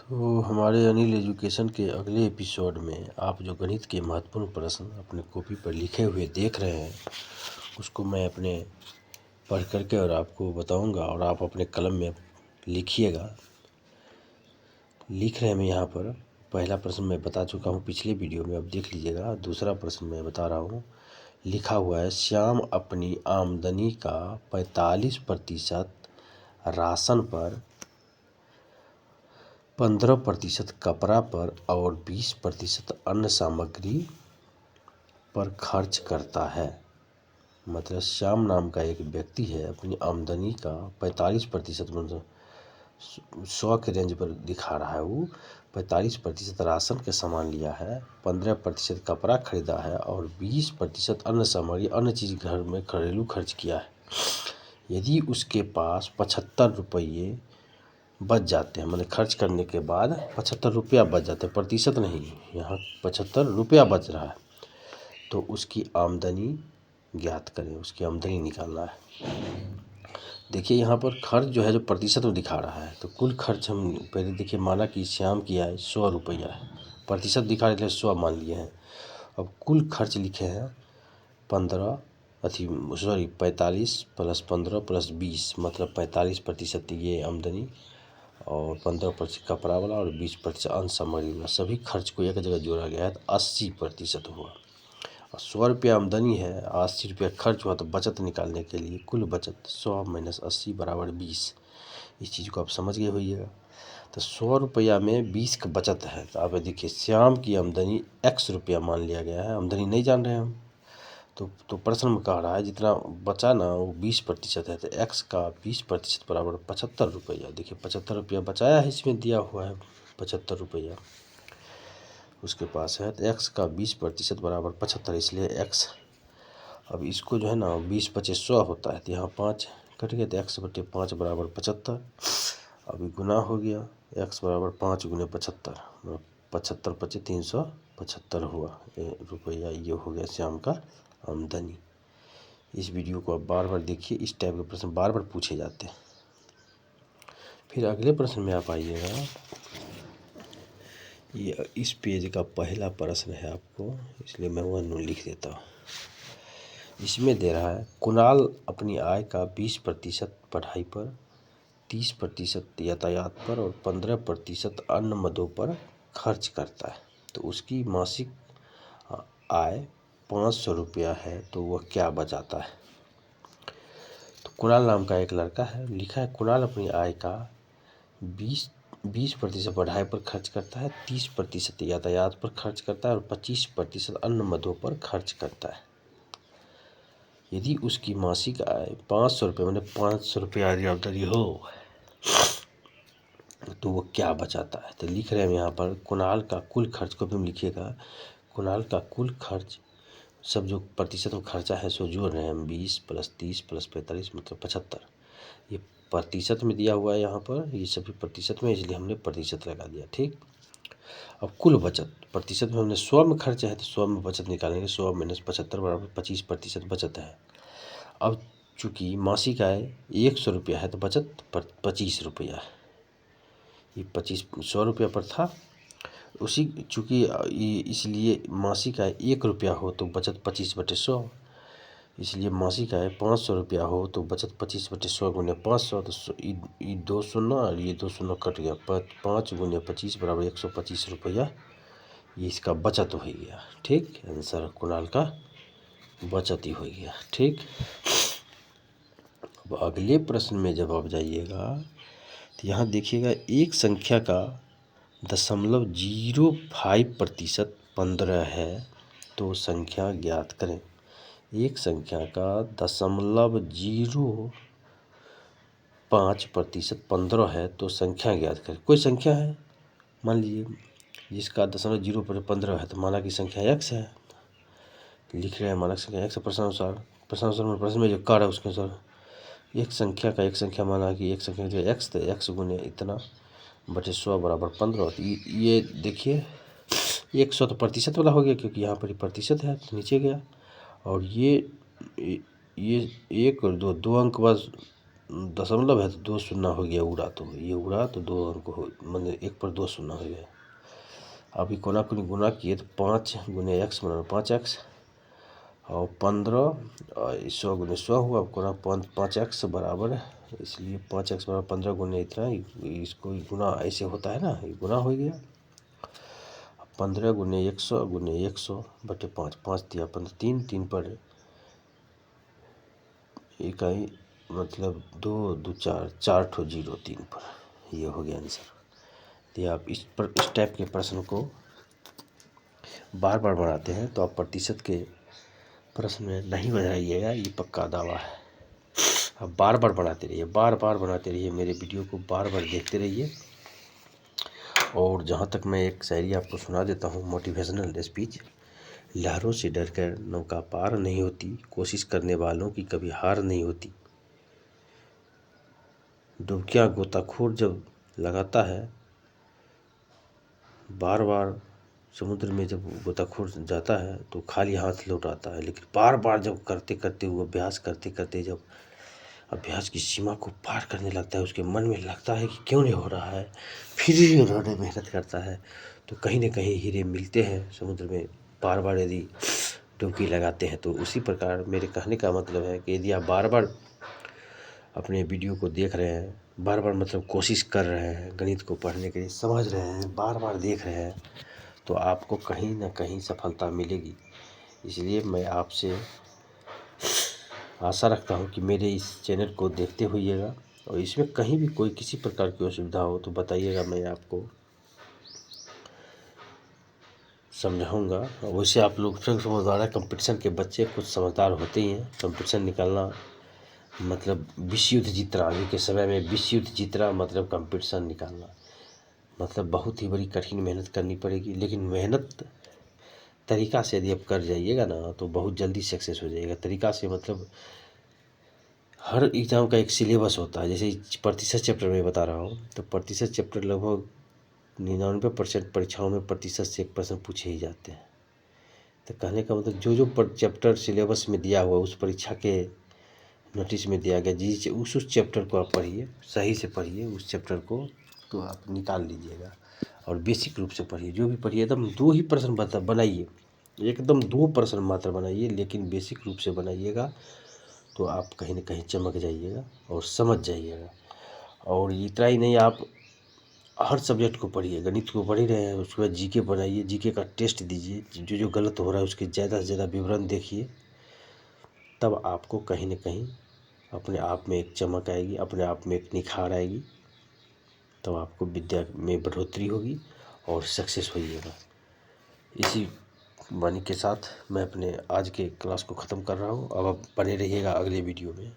तो हमारे अनिल एजुकेशन के अगले एपिसोड में आप जो गणित के महत्वपूर्ण प्रश्न अपने कॉपी पर लिखे हुए देख रहे हैं उसको मैं अपने पढ़ करके और आपको बताऊंगा और आप अपने कलम में लिखिएगा। लिख रहे हैं मैं यहाँ पर। पहला प्रश्न मैं बता चुका हूँ पिछले वीडियो में, अब देख लीजिएगा। दूसरा प्रश्न मैं बता रहा हूँ। लिखा हुआ है, श्याम अपनी आमदनी का 45% राशन पर, 15% कपड़ा पर और 20% अन्य सामग्री पर खर्च करता है। मतलब श्याम नाम का एक व्यक्ति है, अपनी आमदनी का 45%, मतलब 100 के रेंज पर दिखा रहा है। वो 45% राशन के सामान लिया है, 15% कपड़ा खरीदा है और 20% अन्य सामग्री, अन्य चीज़ घर में घरेलू खर्च किया है। यदि उसके पास 75 रुपये बच जाते हैं, मतलब खर्च करने के बाद 75 रुपया बच जाते हैं, प्रतिशत नहीं, यहाँ 75 रुपया बच रहा है, तो उसकी आमदनी ज्ञात करें। उसकी आमदनी निकालना है। देखिए यहाँ पर खर्च जो है जो प्रतिशत में दिखा रहा है, तो कुल खर्च हम पहले देखिए, माना कि श्याम किया है 100 रुपया है, प्रतिशत दिखा रहे थे 100 मान लिए हैं। अब कुल खर्च लिखे हैं 45 प्लस 15 प्लस 20, मतलब 45% ये आमदनी और 15% कपड़ा वाला और 20% अन्य सामग्री वाला, सभी खर्च को एक जगह जोड़ा गया है तो 80% हुआ। और 100 रुपया आमदनी है, 80 रुपया खर्च हुआ, तो बचत निकालने के लिए कुल बचत 100 माइनस 80 बराबर 20। इस चीज़ को आप समझ गए होइएगा। तो 100 रुपया में 20 का बचत है, तो आप देखिए श्याम की आमदनी x रुपया मान लिया गया है, आमदनी नहीं जान रहे हैं हम। तो प्रश्न में कह रहा है जितना बचा ना वो 20% है, तो x का 20% बराबर 75 रुपया। देखिए 75 रुपया बचाया है, इसमें दिया हुआ है 75 रुपया उसके पास है, तो x का 20% बराबर 75, इसलिए x। अब इसको जो है ना 20 पचे 100 होता है, तो यहाँ 5 कट गया, तो x/5 बराबर 75। अभी गुना हो गया, x बराबर 5 गुने 75, 75 पचे 375 हुआ रुपया। ये हो गया श्याम का आमदनी। इस वीडियो को आप बार बार देखिए, इस टाइप के प्रश्न बार बार पूछे जाते हैं। फिर अगले प्रश्न में आप आइएगा। ये इस पेज का पहला प्रश्न है आपको, इसलिए मैं वह लिख देता हूँ। इसमें दे रहा है, कुणाल अपनी आय का 20% पढ़ाई पर, 30% यातायात पर और 15% अन्य मदों पर खर्च करता है। तो उसकी मासिक आय 500 रुपया है, तो वह क्या बचाता है। तो कुणाल नाम का एक लड़का है, लिखा है कुणाल अपनी आय का 20% पढ़ाई पर खर्च करता है, 30% यातायात पर खर्च करता है और 25% अन्य मदों पर खर्च करता है। यदि उसकी मासिक आय 500 रुपये, मतलब 500 रुपया आमदनी हो, तो वो क्या बचाता है। तो लिख रहे हैं यहाँ पर, कुणाल का कुल खर्च को भी हम लिखिएगा। कुणाल का कुल खर्च, सब जो प्रतिशत में खर्चा है सो जोड़ रहे हैं हम, 20 प्लस 30 प्लस 45 मतलब 75। ये प्रतिशत में दिया हुआ है यहाँ पर, ये सभी प्रतिशत में, इसलिए हमने प्रतिशत लगा दिया। ठीक। अब कुल बचत, प्रतिशत में हमने 100 में खर्च है, तो 100 में बचत निकालेंगे, 100 माइनस 75 बराबर 25% बचत है। अब चूँकि मासिक आय 100 रुपया है, तो बचत 25 रुपया है। ये 100 रुपया पर था, उसी चूँकि इसलिए मासिक आय 1 रुपया हो तो बचत 25/100, इसलिए मासिक आय 500 रुपया हो तो बचत 25/100 गुने 500, तो ये 2 शून्य और ये 2 शून्य कट गया, 5 गुने 25 बराबर 125 रुपया, ये इसका बचत हो गया। ठीक, आंसर कुणाल का बचत ही हो गया। ठीक। अब अगले प्रश्न में जब आप जाइएगा तो यहाँ देखिएगा, एक संख्या का 0.05% 15 है, तो संख्या ज्ञात करें। एक संख्या का 0.05% 15 है, तो संख्या ज्ञात करें। कोई संख्या है, मान लीजिए जिसका 0.0 है, तो माना कि संख्या x है, लिख रहे हैं मानक संख्या x प्रश्नानुसार में प्रश्न में जो कार्य है उसके अनुसार एक संख्या का, एक संख्या माना कि एक संख्या जो x, तो x गुने इतना बटे 100 बराबर 15। तो ये देखिए 100 तो प्रतिशत वाला हो गया, क्योंकि यहाँ पर प्रतिशत है तो नीचे गया। और ये 1 और 2 अंक बाद दशमलव है तो 2 शून्य हो गया, उड़ा तो ये उड़ा तो 2 अंक हो, मतलब 1 पर 2 शून्य हो गया। अभी कोना कोनी गुना किए तो 5 गुने x बराबर 5x और 15 और 100 गुने 100 हुआ। कोना 5x बराबर, इसलिए 5x बराबर 15 गुने इतना, इसको गुना ऐसे होता है ना, ये गुना हो गया। 15 गुने 100 गुने 100 बटे 5, 5 दिया 15, 3 पर इकाई मतलब 2 2 4 4 ठो 0 3 पर, ये हो गया आंसर। तो आप इस टाइप के प्रश्न को बार बार बनाते हैं तो आप प्रतिशत के प्रश्न में नहीं बनाइएगा, ये पक्का दावा है। आप बार बार बनाते रहिए, बार बार बनाते रहिए, मेरे वीडियो को बार बार देखते रहिए। और जहाँ तक मैं एक शायरी आपको सुना देता हूँ, मोटिवेशनल स्पीच। लहरों से डरकर नौका पार नहीं होती, कोशिश करने वालों की कभी हार नहीं होती। डुबकियाँ गोताखोर जब लगाता है, बार बार समुद्र में जब गोताखोर जाता है तो खाली हाथ लौट आता है, लेकिन बार बार जब करते करते वो अभ्यास करते करते जब अभ्यास की सीमा को पार करने लगता है, उसके मन में लगता है कि क्यों नहीं हो रहा है, फिर उन्होंने मेहनत करता है तो कहीं ना कहीं हीरे मिलते हैं समुद्र में, बार बार यदि डुबकी लगाते हैं। तो उसी प्रकार मेरे कहने का मतलब है कि यदि आप बार बार अपने वीडियो को देख रहे हैं, बार बार मतलब कोशिश कर रहे हैं गणित को पढ़ने के लिए, समझ रहे हैं, बार बार देख रहे हैं, तो आपको कहीं ना कहीं सफलता मिलेगी। इसलिए मैं आपसे आशा रखता हूँ कि मेरे इस चैनल को देखते होइएगा, और इसमें कहीं भी कोई किसी प्रकार की असुविधा हो तो बताइएगा, मैं आपको समझाऊंगा। वैसे आप लोग फिर समझदार है, कंपटीशन के बच्चे कुछ समझदार होते ही हैं। कंपटीशन निकालना मतलब विश्व युद्ध जीतना, अभी के समय में विश्व युद्ध जीतना मतलब कंपटीशन निकालना, मतलब बहुत ही बड़ी कठिन मेहनत करनी पड़ेगी। लेकिन मेहनत तरीका से यदि आप कर जाइएगा ना तो बहुत जल्दी सक्सेस हो जाइएगा। तरीका से मतलब हर एग्ज़ाम का एक सिलेबस होता है, जैसे प्रतिशत चैप्टर में बता रहा हूँ, तो प्रतिशत चैप्टर लगभग 99% परीक्षाओं में प्रतिशत से एक प्रश्न पूछे ही जाते हैं। तो कहने का मतलब जो जो चैप्टर सिलेबस में दिया हुआ, उस परीक्षा के नोटिस में दिया गया, जी उस चैप्टर को आप पढ़िए, सही से पढ़िए उस चैप्टर को, तो आप निकाल लीजिएगा। और बेसिक रूप से पढ़िए, जो भी पढ़िए एकदम 2 ही प्रश्न बनाइए, एकदम 2 प्रश्न मात्र बनाइए, लेकिन बेसिक रूप से बनाइएगा, तो आप कहीं ना कहीं चमक जाइएगा और समझ जाइएगा। और इतना ही नहीं, आप हर सब्जेक्ट को पढ़िए, गणित को पढ़ ही रहे हैं, उसके बाद जीके बनाइए, जीके का टेस्ट दीजिए, जो जो गलत हो रहा है उसके ज़्यादा से ज़्यादा विवरण देखिए, तब आपको कहीं ना कहीं अपने आप में एक चमक आएगी, अपने आप में एक निखार आएगी, तब आपको विद्या में बढ़ोतरी होगी और सक्सेस होइएगा। इसी वाणी के साथ मैं अपने आज के क्लास को ख़त्म कर रहा हूँ। अब आप बने रहिएगा अगले वीडियो में।